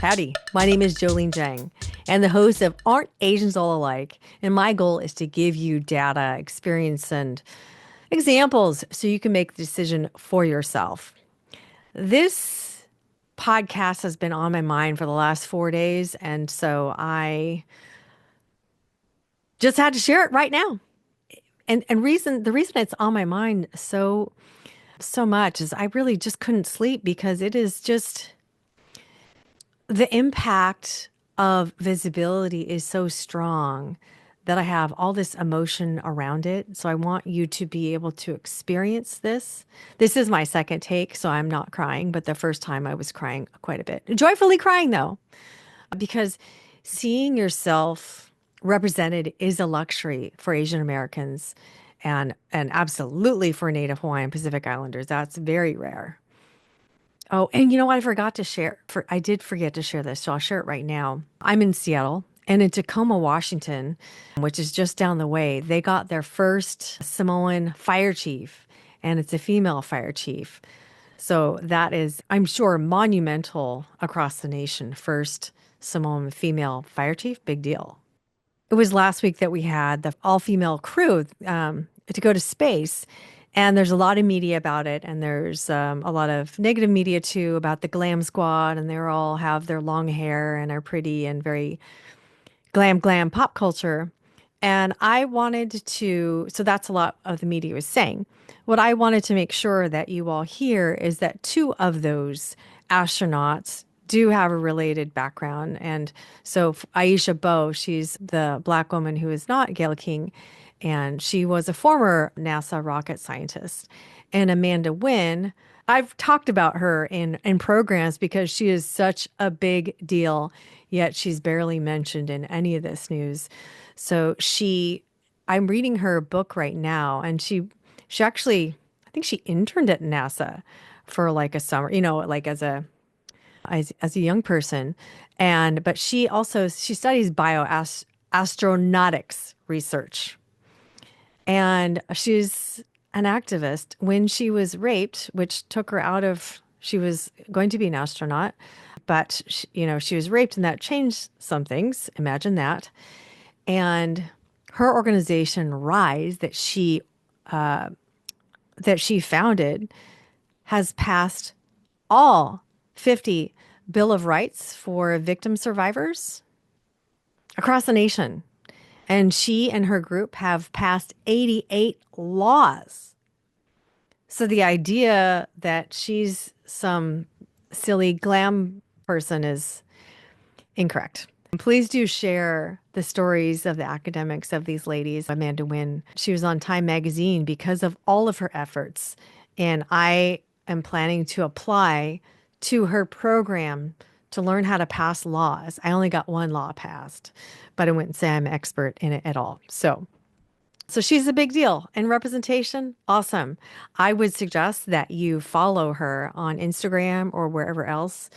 Howdy, my name is Jolene Jiang, and the host of Aren't Asians All Alike? And my goal is to give you data, experience, and examples so you can make the decision for yourself. This podcast has been on my mind for the last 4 days, and so I just had to share it right now. And the reason it's on my mind so much is I really just couldn't sleep because it is just the impact of visibility is so strong that I have all this emotion around it. So I want you to be able to experience this. This is my second take, so I'm not crying, but the first time I was crying quite a bit. Joyfully crying though, because seeing yourself represented is a luxury for Asian Americans and absolutely for Native Hawaiian Pacific Islanders. That's very rare. Oh, and you know what? I did forget to share this, so I'll share it right now. I'm in Seattle and in Tacoma, Washington, which is just down the way. They got their first Samoan fire chief, and it's a female fire chief. So that is, I'm sure, monumental across the nation. First Samoan female fire chief, big deal. It was last week that we had the all-female crew to go to space. And there's a lot of media about it, and there's a lot of negative media too about the glam squad, and they all have their long hair and are pretty and very glam pop culture. And I wanted to, so that's a lot of the media was saying. What I wanted to make sure that you all hear is that two of those astronauts do have a related background. And so Aisha Bowe, she's the Black woman who is not Gail King, and she was a former NASA rocket scientist. And Amanda Nguyen, I've talked about her in programs because she is such a big deal, yet she's barely mentioned in any of this news. So I'm reading her book right now, and she actually, I think she interned at NASA for like a summer, like as a young person. But she studies astronautics research. And she's an activist. When she was raped, which took her she was going to be an astronaut, but she was raped and that changed some things. Imagine that. And her organization, Rise, that she founded, has passed all 50 Bill of Rights for victim survivors across the nation. And she and her group have passed 88 laws. So the idea that she's some silly glam person is incorrect. Please do share the stories of the academics of these ladies. Amanda Nguyen, she was on Time magazine because of all of her efforts. And I am planning to apply to her program to learn how to pass laws. I only got one law passed, but I wouldn't say I'm an expert in it at all. So she's a big deal. And representation, awesome. I would suggest that you follow her on Instagram or wherever else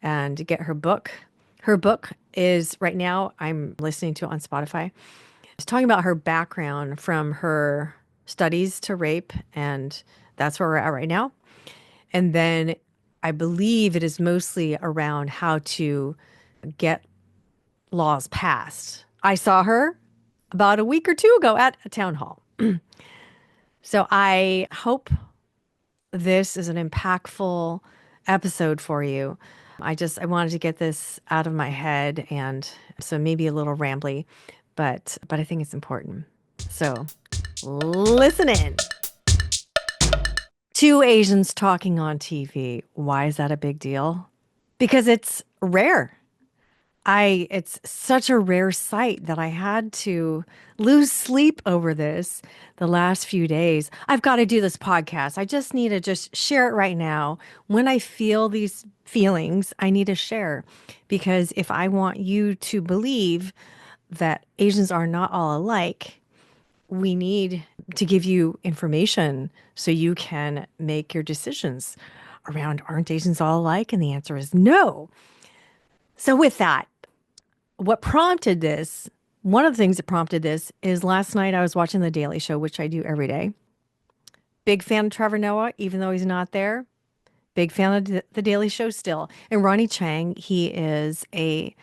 and get her book. Her book is right now, I'm listening to it on Spotify. It's talking about her background from her studies to rape, and that's where we're at right now. And then I believe it is mostly around how to get laws passed. I saw her about a week or two ago at a town hall. So I hope this is an impactful episode for you. I wanted to get this out of my head, and so maybe a little rambly, but I think it's important. So listen in. Two Asians talking on TV. Why is that a big deal? Because it's rare. It's such a rare sight that I had to lose sleep over this the last few days. I've got to do this podcast. I just need to just share it right now. When I feel these feelings, I need to share, because if I want you to believe that Asians are not all alike, we need to give you information so you can make your decisions around aren't Asians all alike? And the answer is no. So with that, what prompted this, one of the things that prompted this is last night I was watching The Daily Show, which I do every day. Big fan of Trevor Noah, even though he's not there. Big fan of The Daily Show still. And Ronny Chieng, he is a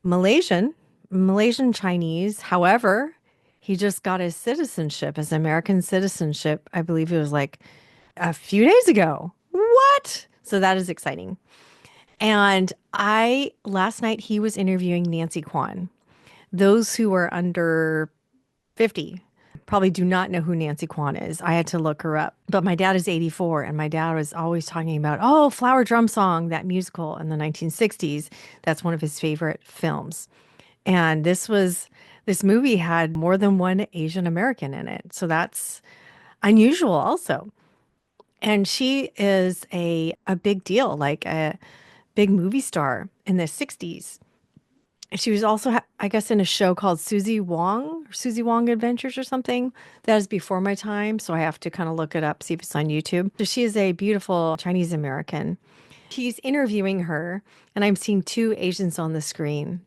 Malaysian, Malaysian Chinese. However, he just got his citizenship, his American citizenship. I believe it was like a few days ago. What? So that is exciting. And last night, he was interviewing Nancy Kwan. Those who are under 50 probably do not know who Nancy Kwan is. I had to look her up. But my dad is 84, and my dad was always talking about, oh, Flower Drum Song, that musical in the 1960s. That's one of his favorite films. And this movie had more than one Asian American in it. So that's unusual also. And she is a big deal, like a big movie star in the 60s. She was also, I guess, in a show called Susie Wong Adventures or something. That is before my time, so I have to kind of look it up, see if it's on YouTube. So she is a beautiful Chinese American. He's interviewing her, and I'm seeing two Asians on the screen.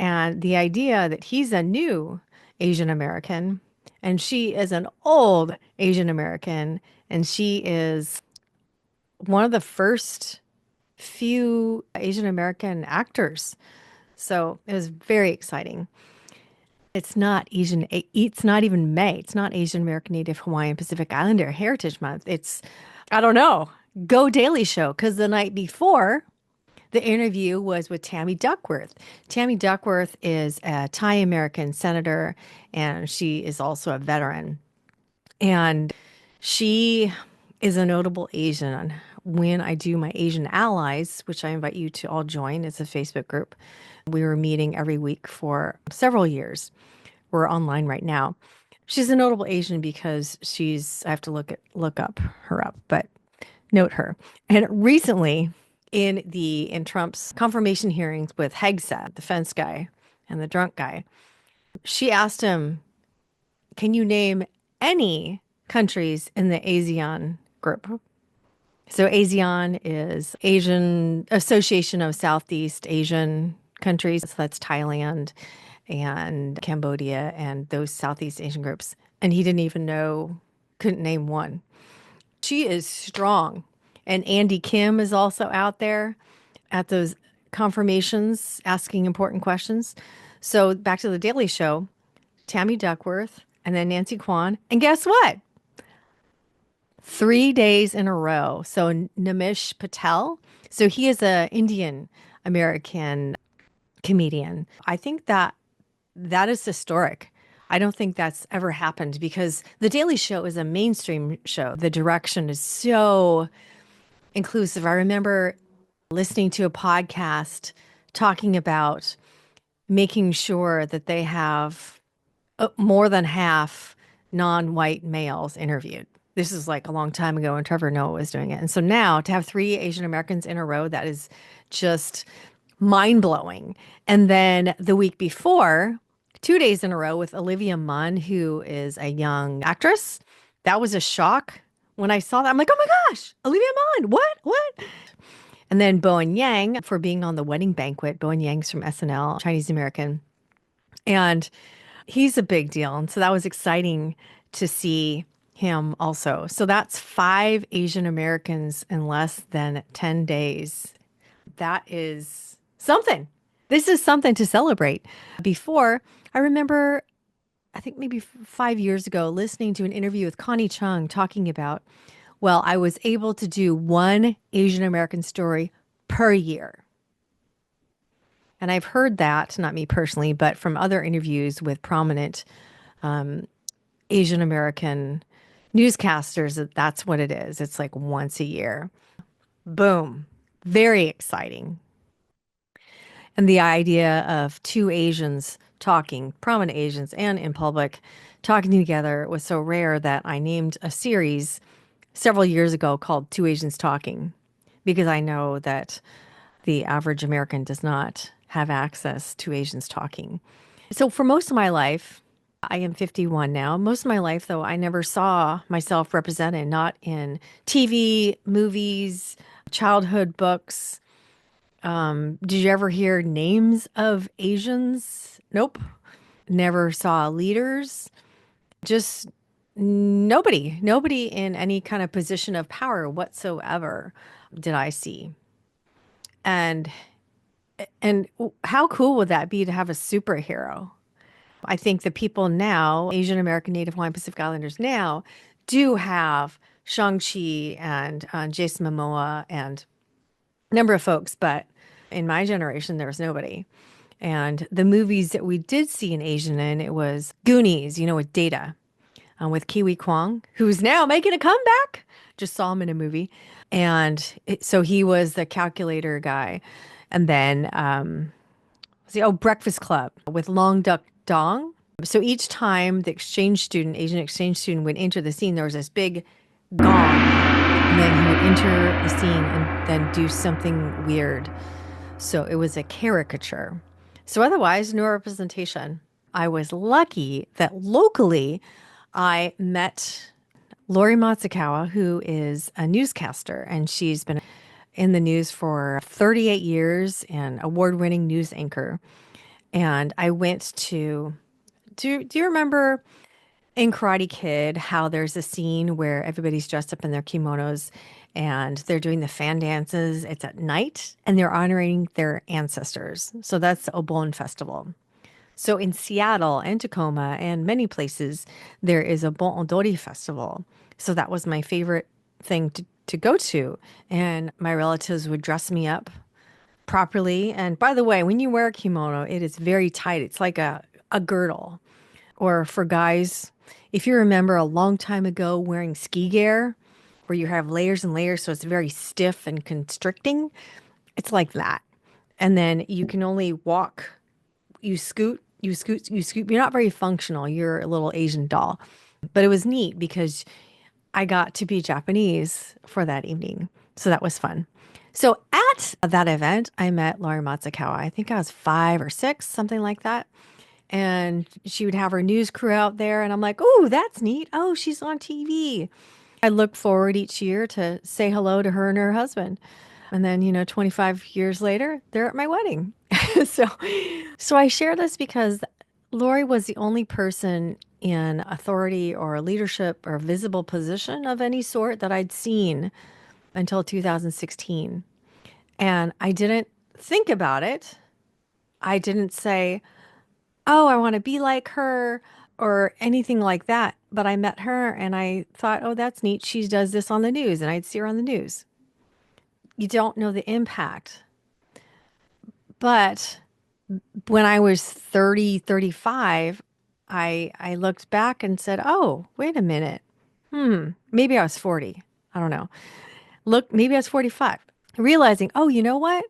And the idea that he's a new Asian American and she is an old Asian American, and she is one of the first few Asian American actors. So it was very exciting. It's not even May. It's not Asian American Native Hawaiian Pacific Islander Heritage Month. I don't know, go Daily Show. Because the night before, the interview was with Tammy Duckworth. Tammy Duckworth is a Thai American senator, and she is also a veteran. And she is a notable Asian. When I do my Asian Allies, which I invite you to all join, it's a Facebook group. We were meeting every week for several years. We're online right now. She's a notable Asian because I have to look her up, but note her. And recently in Trump's confirmation hearings with Hegseth, the fence guy and the drunk guy, she asked him, can you name any countries in the ASEAN group? So ASEAN is Asian Association of Southeast Asian countries. So that's Thailand and Cambodia and those Southeast Asian groups. And he didn't even couldn't name one. She is strong. And Andy Kim is also out there at those confirmations asking important questions. So back to the Daily Show, Tammy Duckworth and then Nancy Kwan. And guess what? 3 days in a row. So Namish Patel. So he is a Indian American comedian. I think that is historic. I don't think that's ever happened because The Daily Show is a mainstream show. The direction is so inclusive. I remember listening to a podcast talking about making sure that they have more than half non-white males interviewed. This is like a long time ago when Trevor Noah was doing it. And so now to have three Asian Americans in a row, that is just mind blowing. And then the week before, 2 days in a row with Olivia Munn, who is a young actress. That was a shock when I saw that. I'm like, oh my gosh, Olivia Munn, what? And then Bowen Yang for being on the wedding banquet. Bowen Yang's from SNL, Chinese American. And he's a big deal. And so that was exciting to see him also. So that's 5 Asian Americans in less than 10 days. That is something. This is something to celebrate. Before, I remember, I think maybe 5 years ago, listening to an interview with Connie Chung talking about, well, I was able to do one Asian American story per year. And I've heard that, not me personally, but from other interviews with prominent Asian American newscasters, that's what it is. It's like once a year. Boom. Very exciting. And the idea of two Asians talking, prominent Asians and in public, talking together was so rare that I named a series several years ago called Two Asians Talking, because I know that the average American does not have access to Asians talking. So for most of my life, I am 51 now. Most of my life, though, I never saw myself represented, not in TV, movies, childhood books. Did you ever hear names of Asians? Nope. Never saw leaders. Just nobody in any kind of position of power whatsoever. did I see. And and how cool would that be to have a superhero? I think the people now, Asian American, Native Hawaiian, Pacific Islanders now, do have Shang-Chi and Jason Momoa and a number of folks, but in my generation, there was nobody. And the movies that we did see an Asian in, it was Goonies, with Data, with Kiwi Kwong, who's now making a comeback. Just saw him in a movie. And so he was the calculator guy. And then, Breakfast Club with Long Duck Dong. So each time the exchange student, Asian exchange student, would enter the scene, there was this big gong. And then he would enter the scene and then do something weird. So it was a caricature. So otherwise, no representation. I was lucky that locally I met Lori Matsukawa, who is a newscaster, and she's been in the news for 38 years and award-winning news anchor. And I went to, do you remember in Karate Kid how there's a scene where everybody's dressed up in their kimonos and they're doing the fan dances? It's at night and they're honoring their ancestors. So that's the Obon Festival. So in Seattle and Tacoma and many places, there is a Bon Odori festival. So that was my favorite thing to go to. And my relatives would dress me up properly. And by the way, when you wear a kimono, it is very tight. It's like a girdle. Or for guys, if you remember a long time ago wearing ski gear, where you have layers and layers, so it's very stiff and constricting, it's like that. And then you can only walk, you scoot, you scoot, you scoot. You're not very functional. You're a little Asian doll. But it was neat because I got to be Japanese for that evening. So that was fun. So at that event, I met Laurie Matsukawa. I think I was 5 or 6, something like that. And she would have her news crew out there. And I'm like, oh, that's neat. Oh, she's on TV. I look forward each year to say hello to her and her husband. And then, 25 years later, they're at my wedding. so, so I share this because Lori was the only person in authority or leadership or visible position of any sort that I'd seen until 2016. And I didn't think about it. I didn't say, oh, I want to be like her or anything like that. But I met her and I thought, oh, that's neat. She does this on the news, and I'd see her on the news. You don't know the impact. But when I was 30, 35, I looked back and said, oh, wait a minute. Maybe I was 40. I don't know. Look, maybe I was 45. Realizing, oh, you know what?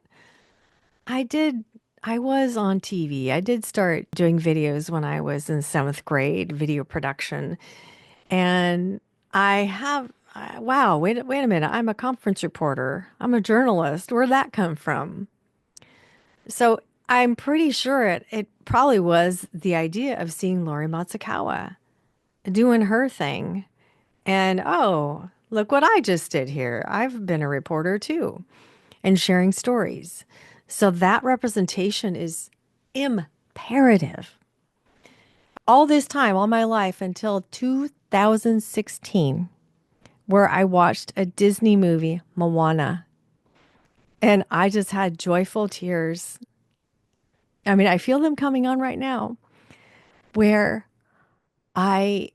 I did. I was on TV. I did start doing videos when I was in seventh grade, video production. And I have, wow, wait a minute. I'm a conference reporter. I'm a journalist. Where'd that come from? So I'm pretty sure it probably was the idea of seeing Lori Matsukawa doing her thing. And oh, look what I just did here. I've been a reporter too and sharing stories. So that representation is imperative. All this time, all my life until 2016, where I watched a Disney movie, Moana, and I just had joyful tears. I mean, I feel them coming on right now, where I,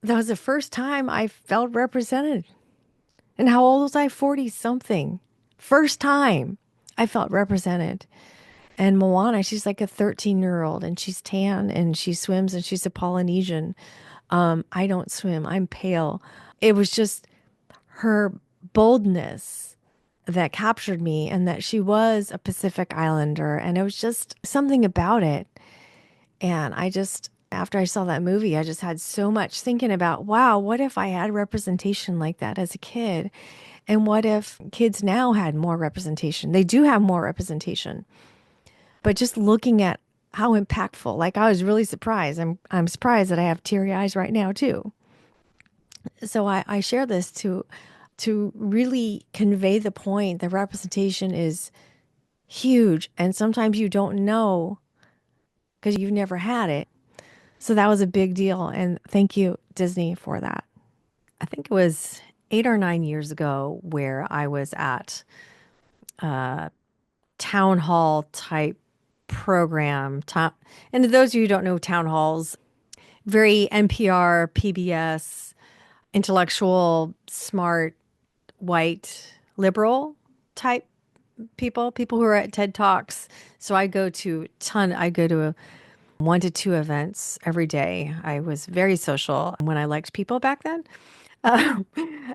that was the first time I felt represented. And how old was I? 40 something. First time I felt represented. And Moana, she's like a 13-year-old and she's tan and she swims and she's a Polynesian. I don't swim. I'm pale. It was just her boldness that captured me, and that she was a Pacific Islander. And it was just something about it. And after I saw that movie, I just had so much thinking about, wow, what if I had representation like that as a kid? And what if kids now had more representation? They do have more representation. But just looking at how impactful, like I was really surprised. I'm surprised that I have teary eyes right now too. So I share this to really convey the point that representation is huge. And sometimes you don't know because you've never had it. So that was a big deal. And thank you, Disney, for that. I think it was 8 or 9 years ago where I was at town hall type program. And to those of you who don't know town halls, very NPR, PBS, intellectual, smart, white, liberal type people who are at TED Talks. So I go to 1 to 2 events every day. I was very social when I liked people back then. Um,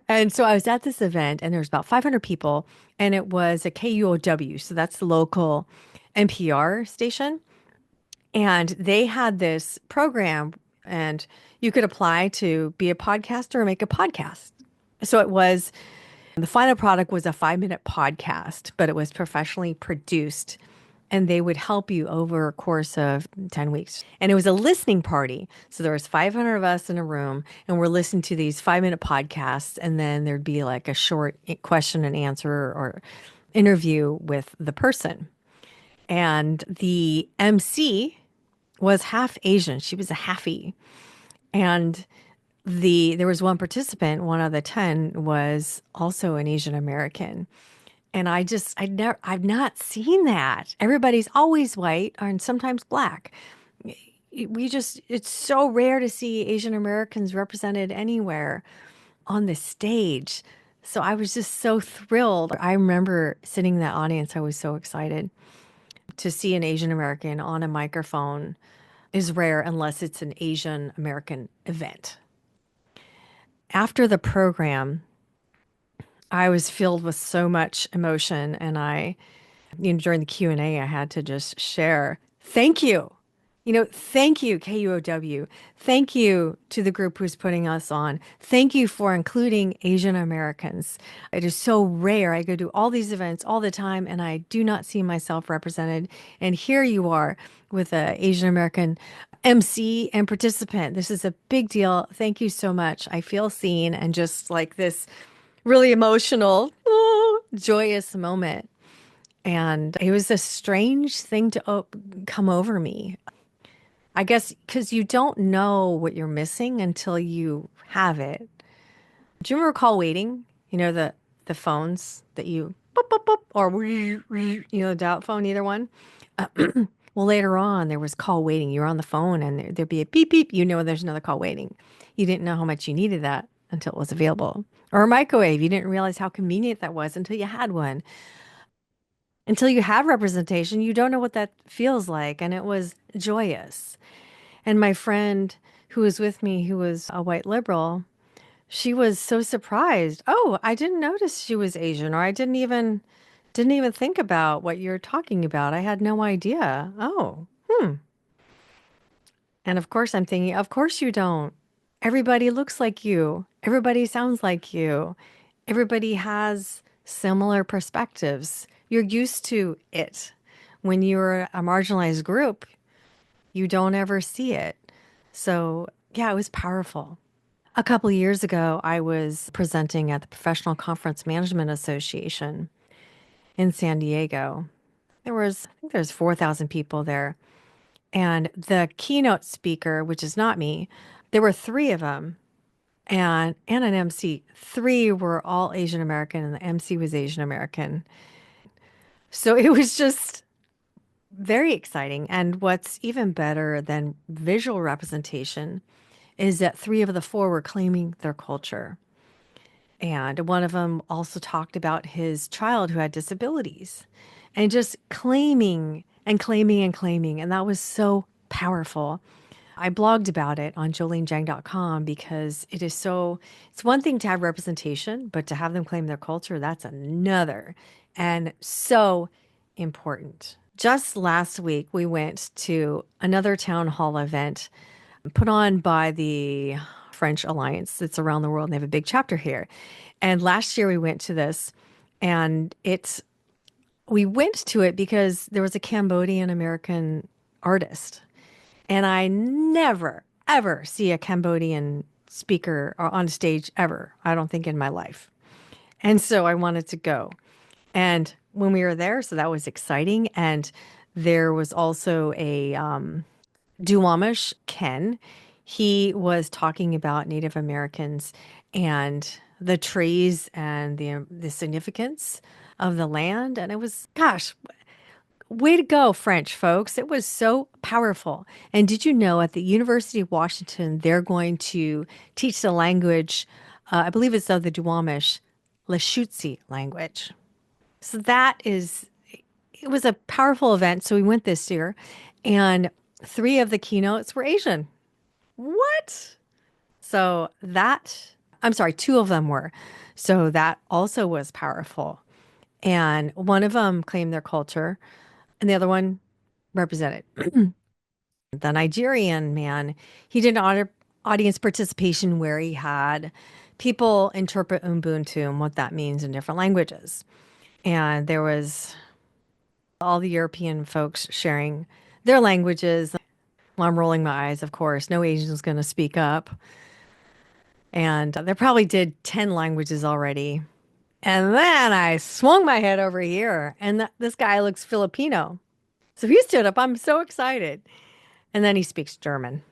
and so I was at this event, and there was about 500 people, and it was a KUOW, so that's the local NPR station. And they had this program, and you could apply to be a podcaster or make a podcast. So it was the final product was a 5 minute podcast, but it was professionally produced. And they would help you over a course of 10 weeks. And it was a listening party. So there was 500 of us in a room, and we're listening to these 5 minute podcasts. And then there'd be like a short question and answer or interview with the person. And the MC was half Asian. She was a halfie. And there was one participant, one of the 10 was also an Asian American. And I've not seen that. Everybody's always white and sometimes black. It's so rare to see Asian Americans represented anywhere on the stage. So I was just so thrilled. I remember sitting in that audience. I was so excited to see an Asian American on a microphone is rare unless it's an Asian American event. After the program, I was filled with so much emotion, and during the Q&A, I had to just share, thank you. Thank you, KUOW. Thank you to the group who's putting us on. Thank you for including Asian Americans. It is so rare. I go to all these events all the time, and I do not see myself represented. And here you are with an Asian American MC and participant. This is a big deal. Thank you so much. I feel seen, and just like this really emotional, joyous moment. And it was a strange thing to come over me. I guess because you don't know what you're missing until you have it. Do you remember call waiting? The phones that you boop, boop, boop, or dial phone, either one. Well, later on, there was call waiting. You were on the phone, and there'd be a beep beep. There's another call waiting. You didn't know how much you needed that until it was available. Or a microwave. You didn't realize how convenient that was until you had one. Until you have representation, you don't know what that feels like. And it was joyous. And my friend who was with me, who was a white liberal, she was so surprised. Oh, I didn't notice she was Asian, or I didn't even think about what you're talking about. I had no idea. Oh, hmm. And of course, I'm thinking, of course you don't. Everybody looks like you. Everybody sounds like you. Everybody has similar perspectives. You're used to it. When you're a marginalized group, you don't ever see it. So, yeah, it was powerful. A couple of years ago, I was presenting at the Professional Conference Management Association in San Diego. I think there's 4,000 people there. And the keynote speaker, which is not me, there were three of them, and an MC. Three were all Asian American, and the MC was Asian American. So it was just very exciting. And what's even better than visual representation is that three of the four were claiming their culture. And one of them also talked about his child who had disabilities and just claiming and claiming and claiming. And that was so powerful. I blogged about it on jolenejiang.com because it's one thing to have representation, but to have them claim their culture, that's another. And so important. Just last week, we went to another town hall event put on by the French Alliance that's around the world, and they have a big chapter here. And last year we went to this, and we went to it because there was a Cambodian American artist. And I never, ever see a Cambodian speaker on stage ever, I don't think in my life. And so I wanted to go. And when we were there, so that was exciting. And there was also a Duwamish Ken. He was talking about Native Americans and the trees and the significance of the land. And it was, gosh, way to go, French folks. It was so powerful. And did you know at the University of Washington, they're going to teach the language, I believe it's of the Duwamish, Lashutsi language. So it was a powerful event. So we went this year, and three of the keynotes were Asian. What? So I'm sorry, two of them were. So that also was powerful. And one of them claimed their culture, and the other one represented. The Nigerian man, he did audience participation where he had people interpret Ubuntu and what that means in different languages. And there was all the European folks sharing their languages. Well, I'm rolling my eyes, of course. No Asian's going to speak up. And they probably did 10 languages already. And then I swung my head over here, and this guy looks Filipino. So he stood up. I'm so excited. And then he speaks German.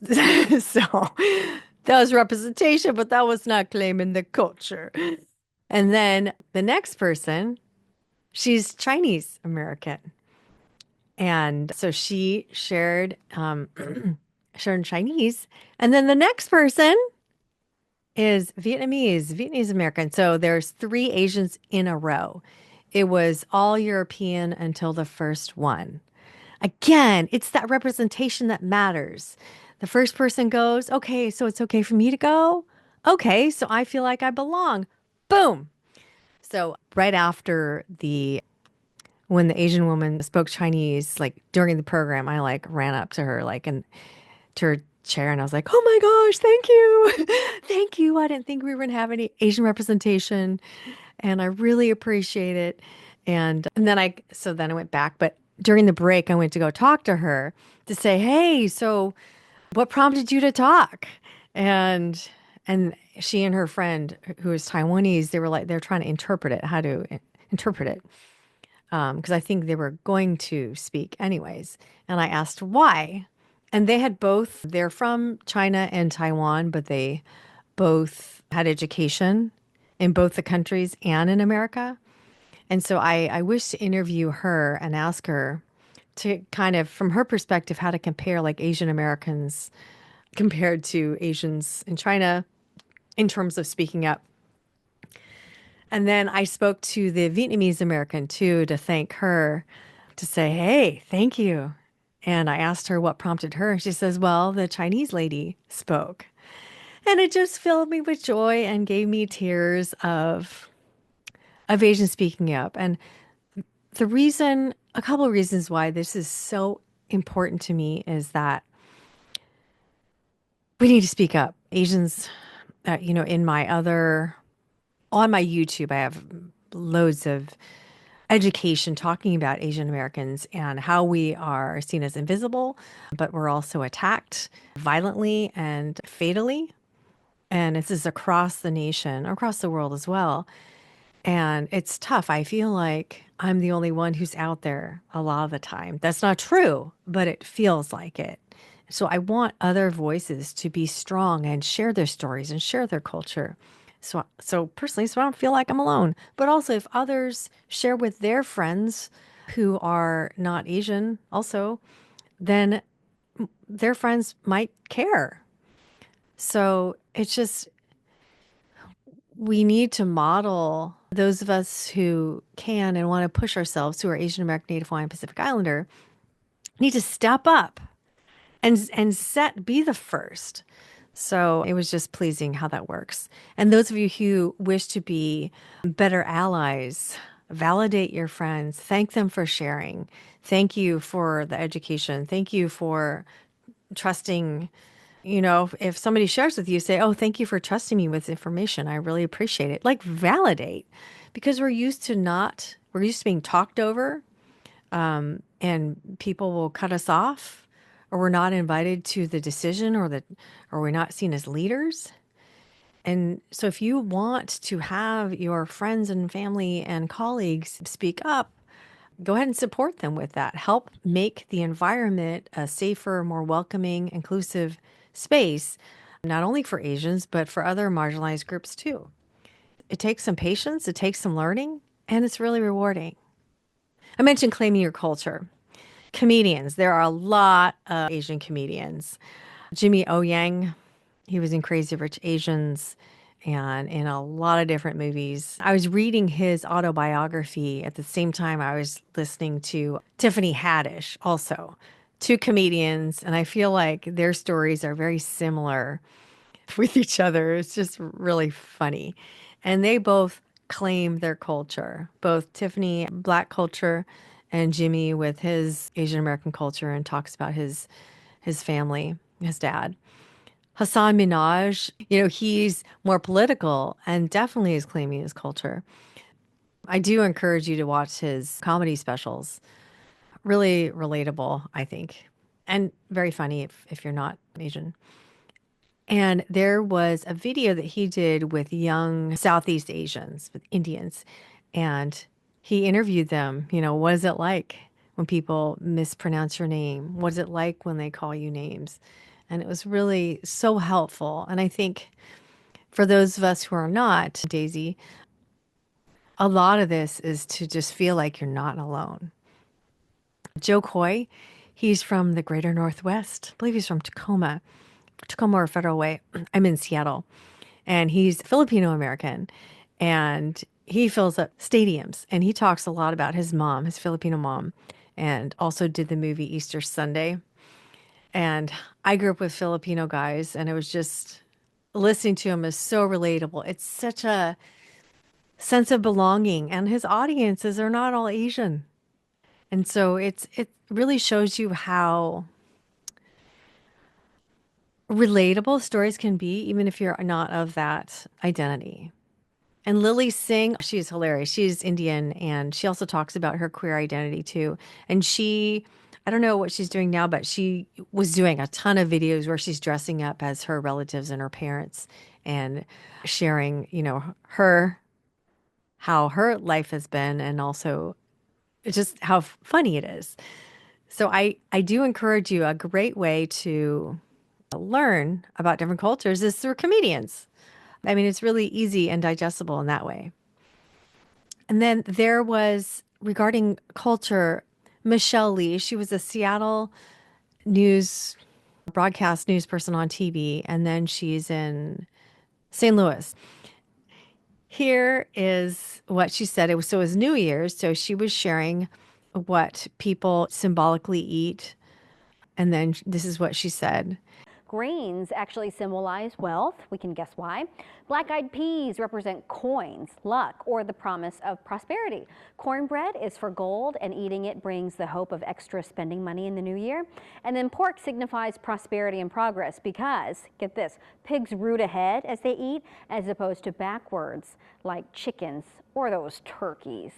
So that was representation, but that was not claiming the culture. And then the next person, she's Chinese American. And so she shared Chinese. And then the next person is Vietnamese American. So there's three Asians in a row. It was all European until the first one. Again, it's that representation that matters. The first person goes, okay, so it's okay for me to go. Okay, so I feel like I belong. Boom. So right after when the Asian woman spoke Chinese, like during the program, I like ran up to her, like, and to her chair, and I was like, "Oh my gosh, thank you, thank you! I didn't think we were gonna have any Asian representation, and I really appreciate it." And then I went back, but during the break, I went to go talk to her to say, "Hey, so what prompted you to talk?" And she and her friend, who is Taiwanese, they're trying to interpret it, how to interpret it, because I think they were going to speak anyways. And I asked why. And they're from China and Taiwan, but they both had education in both the countries and in America. And so I wish to interview her and ask her to kind of, from her perspective, how to compare like Asian Americans compared to Asians in China in terms of speaking up. And then I spoke to the Vietnamese American too to thank her, to say, hey, thank you. And I asked her what prompted her. And she says, well, the Chinese lady spoke. And it just filled me with joy and gave me tears of Asians speaking up. And a couple of reasons why this is so important to me is that we need to speak up. Asians, in on my YouTube, I have loads of education talking about Asian Americans and how we are seen as invisible, but we're also attacked violently and fatally. And this is across the nation, across the world as well. And it's tough. I feel like I'm the only one who's out there a lot of the time. That's not true, but it feels like it. So I want other voices to be strong and share their stories and share their culture. So personally, so I don't feel like I'm alone. But also, if others share with their friends who are not Asian, also, then their friends might care. So it's just, we need to model, those of us who can and want to push ourselves, who are Asian American, Native Hawaiian, Pacific Islander, need to step up and be the first. So it was just pleasing how that works. And those of you who wish to be better allies, validate your friends, thank them for sharing. Thank you for the education. Thank you for trusting. If somebody shares with you, say, oh, thank you for trusting me with information. I really appreciate it. Like validate, because we're used to being talked over, and people will cut us off, or we're not invited to the decision, or we're not seen as leaders. And so if you want to have your friends and family and colleagues speak up, go ahead and support them with that. Help make the environment a safer, more welcoming, inclusive space. not only for Asians, but for other marginalized groups too. It takes some patience, it takes some learning, and it's really rewarding. I mentioned claiming your culture. Comedians, there are a lot of Asian comedians. Jimmy O Yang, he was in Crazy Rich Asians and in a lot of different movies. I was reading his autobiography at the same time I was listening to Tiffany Haddish, also, two comedians, and I feel like their stories are very similar with each other. It's just really funny. And they both claim their culture, both Tiffany, Black culture, and Jimmy with his Asian American culture and talks about his family, his dad. Hassan Minaj, he's more political and definitely is claiming his culture. I do encourage you to watch his comedy specials. Really relatable, I think, and very funny if you're not Asian. And there was a video that he did with young Southeast Asians, with Indians, and he interviewed them. What is it like when people mispronounce your name? What is it like when they call you names? And it was really so helpful. And I think for those of us who are not, Daisy, a lot of this is to just feel like you're not alone. Joe Coy, he's from the greater Northwest. I believe he's from Tacoma or Federal Way. I'm in Seattle. And he's Filipino American. And he fills up stadiums. And he talks a lot about his mom, his Filipino mom, and also did the movie Easter Sunday. And I grew up with Filipino guys, and it was just listening to him is so relatable. It's such a sense of belonging. And his audiences are not all Asian. And so it really shows you how relatable stories can be, even if you're not of that identity. And Lily Singh, she's hilarious. She's Indian and she also talks about her queer identity too. And I don't know what she's doing now, but she was doing a ton of videos where she's dressing up as her relatives and her parents and sharing, how her life has been and also just how funny it is. So I do encourage you, a great way to learn about different cultures is through comedians. I mean, it's really easy and digestible in that way. And then there was, regarding culture, Michelle Lee. She was a Seattle news broadcast news person on TV, and then she's in St. Louis. Here is what she said. It was New Year's, so she was sharing what people symbolically eat, and then this is what she said. Grains actually symbolize wealth. We can guess why. Black-eyed peas represent coins, luck, or the promise of prosperity. Cornbread is for gold, and eating it brings the hope of extra spending money in the new year. And then pork signifies prosperity and progress because, get this, pigs root ahead as they eat as opposed to backwards like chickens or those turkeys.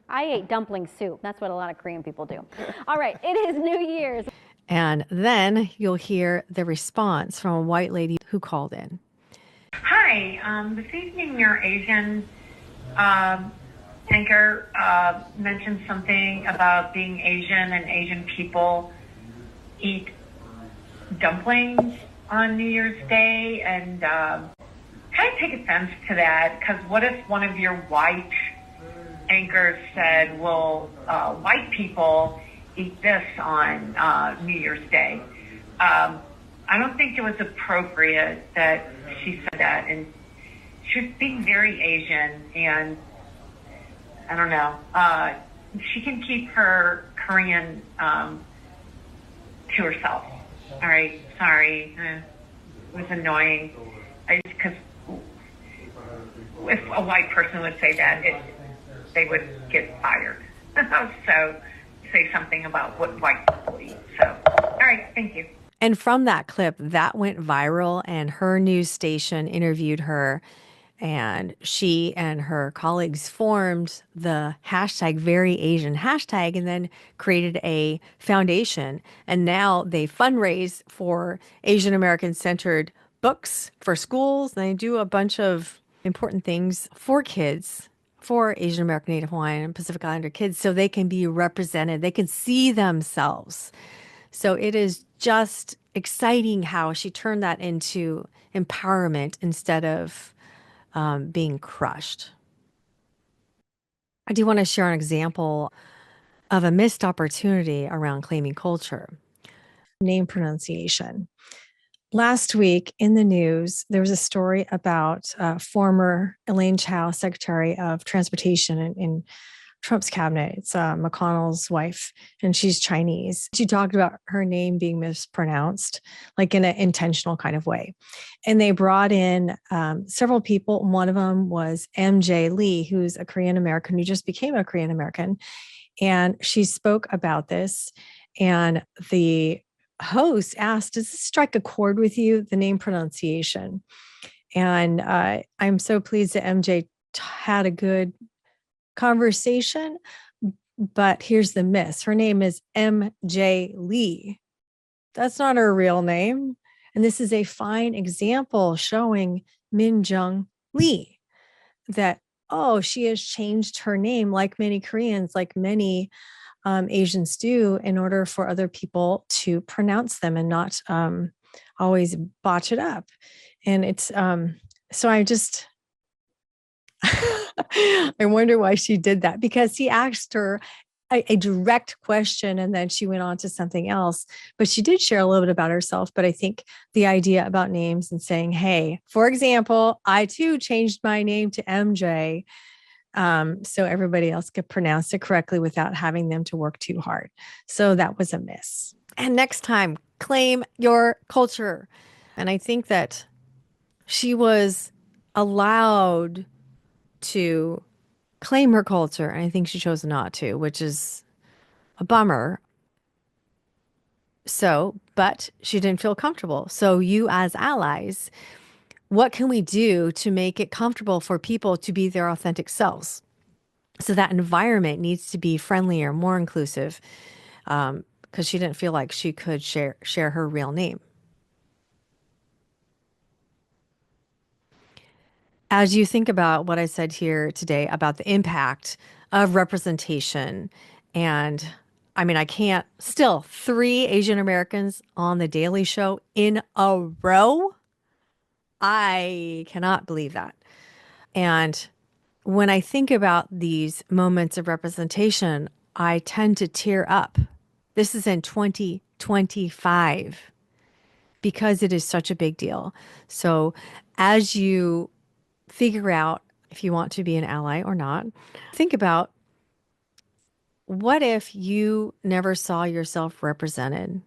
I ate dumpling soup. That's what a lot of Korean people do. All right, it is New Year's. And then you'll hear the response from a white lady who called in. Hi, this evening your Asian anchor mentioned something about being Asian and Asian people eat dumplings on New Year's Day, and kind of take offense to that, because what if one of your white anchors said, well, white people eat this on New Year's Day? I don't think it was appropriate that she said that, and she was being very Asian, and I don't know. She can keep her Korean to herself. All right, sorry, it was annoying. Because if a white person would say that, they would get fired. So say something about what white people eat. So, all right, thank you. And from that clip, that went viral, and her news station interviewed her, and she and her colleagues formed the hashtag Very Asian hashtag and then created a foundation. And now they fundraise for Asian American centered books for schools. And they do a bunch of important things for kids, for Asian American, Native Hawaiian, and Pacific Islander kids, so they can be represented. They can see themselves. So it is just exciting how she turned that into empowerment instead of being crushed. I do want to share an example of a missed opportunity around claiming culture. Name pronunciation. Last week in the news, there was a story about former Elaine Chao, Secretary of Transportation in Trump's cabinet. It's McConnell's wife, and she's Chinese. She talked about her name being mispronounced, like in an intentional kind of way. And they brought in several people. One of them was MJ Lee, who's a Korean American who just became a Korean American. And she spoke about this. And the host asked, does this strike a chord with you, the name pronunciation? And I'm so pleased that MJ had a good conversation. But here's the miss. Her name is MJ Lee. That's not her real name. And this is a fine example showing Min Jung Lee that, oh, she has changed her name like many Koreans, like many Asians do, in order for other people to pronounce them and not always botch it up. And it's so I just I wonder why she did that, because he asked her a direct question and then she went on to something else. But she did share a little bit about herself. But I think the idea about names and saying, hey, for example, I too changed my name to MJ, so everybody else could pronounce it correctly without having them to work too hard. So that was a miss. And next time, claim your culture. And I think that she was allowed to claim her culture. And I think she chose not to, which is a bummer. So, but she didn't feel comfortable. So, you as allies, what can we do to make it comfortable for people to be their authentic selves? So that environment needs to be friendlier, more inclusive, because she didn't feel like she could share her real name. As you think about what I said here today about the impact of representation, and I mean, I can't still 3 Asian Americans on the Daily Show in a row. I cannot believe that. And when I think about these moments of representation, I tend to tear up. This is in 2025 because it is such a big deal. So, as you figure out if you want to be an ally or not, think about, what if you never saw yourself represented?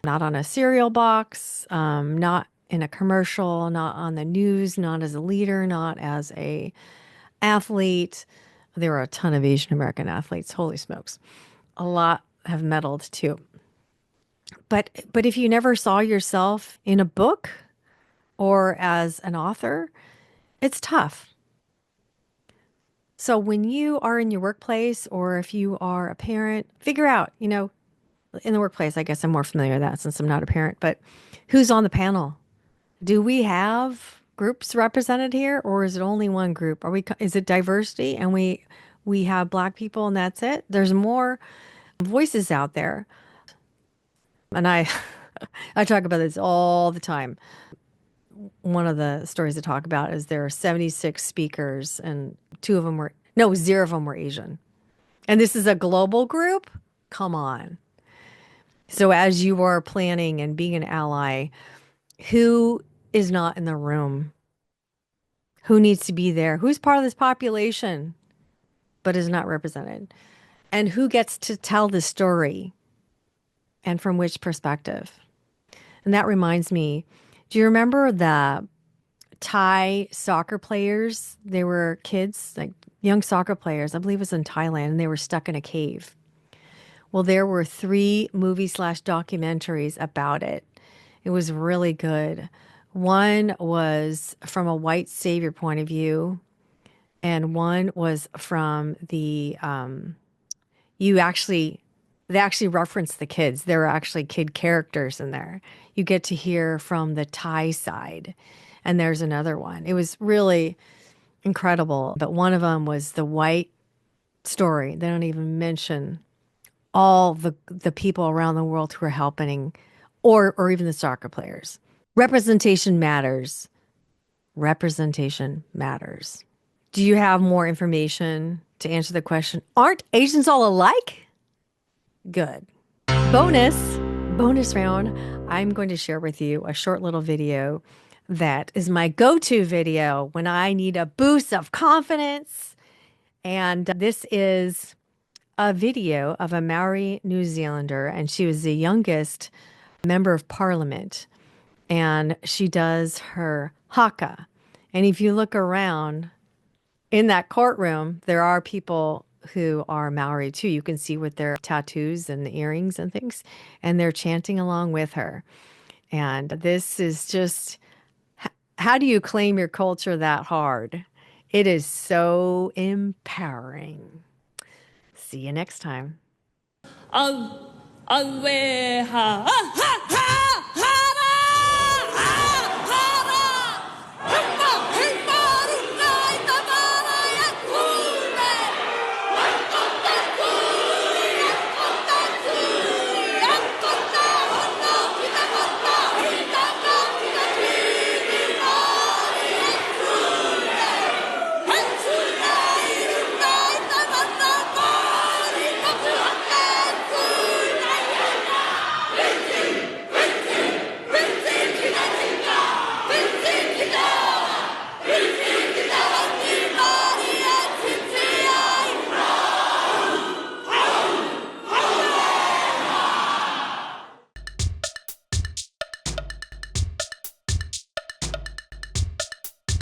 Not on a cereal box, not in a commercial, not on the news, not as a leader, not as a athlete. There are a ton of Asian American athletes. Holy smokes. A lot have medaled too. But if you never saw yourself in a book or as an author, it's tough. So when you are in your workplace, or if you are a parent, figure out, in the workplace, I guess I'm more familiar with that since I'm not a parent, but who's on the panel? Do we have groups represented here, or is it only one group? Is it diversity and we have Black people and that's it? There's more voices out there. And I I talk about this all the time. One of the stories to talk about is there are 76 speakers and zero of them were Asian. And this is a global group? Come on. So as you are planning and being an ally, who is not in the room? Who needs to be there? Who's part of this population but is not represented? And who gets to tell the story and from which perspective? And that reminds me, do you remember the Thai soccer players? They were kids, like young soccer players. I believe it was in Thailand, and they were stuck in a cave. Well, there were 3 movie/documentaries about it. It was really good. One was from a white savior point of view, and one was from you actually, they actually reference the kids. There are actually kid characters in there. You get to hear from the Thai side, and there's another one. It was really incredible. But one of them was the white story. They don't even mention all the people around the world who are helping, or even the soccer players. Representation matters. Representation matters. Do you have more information to answer the question? Aren't Asians all alike? Good. Bonus, bonus round. I'm going to share with you a short little video that is my go-to video when I need a boost of confidence. And this is a video of a Maori New Zealander, and she was the youngest member of parliament. And she does her haka. And if you look around in that courtroom, there are people who are Maori too. You can see with their tattoos and earrings and things, and they're chanting along with her. And this is just, how do you claim your culture that hard? It is so empowering. See you next time. Aweha.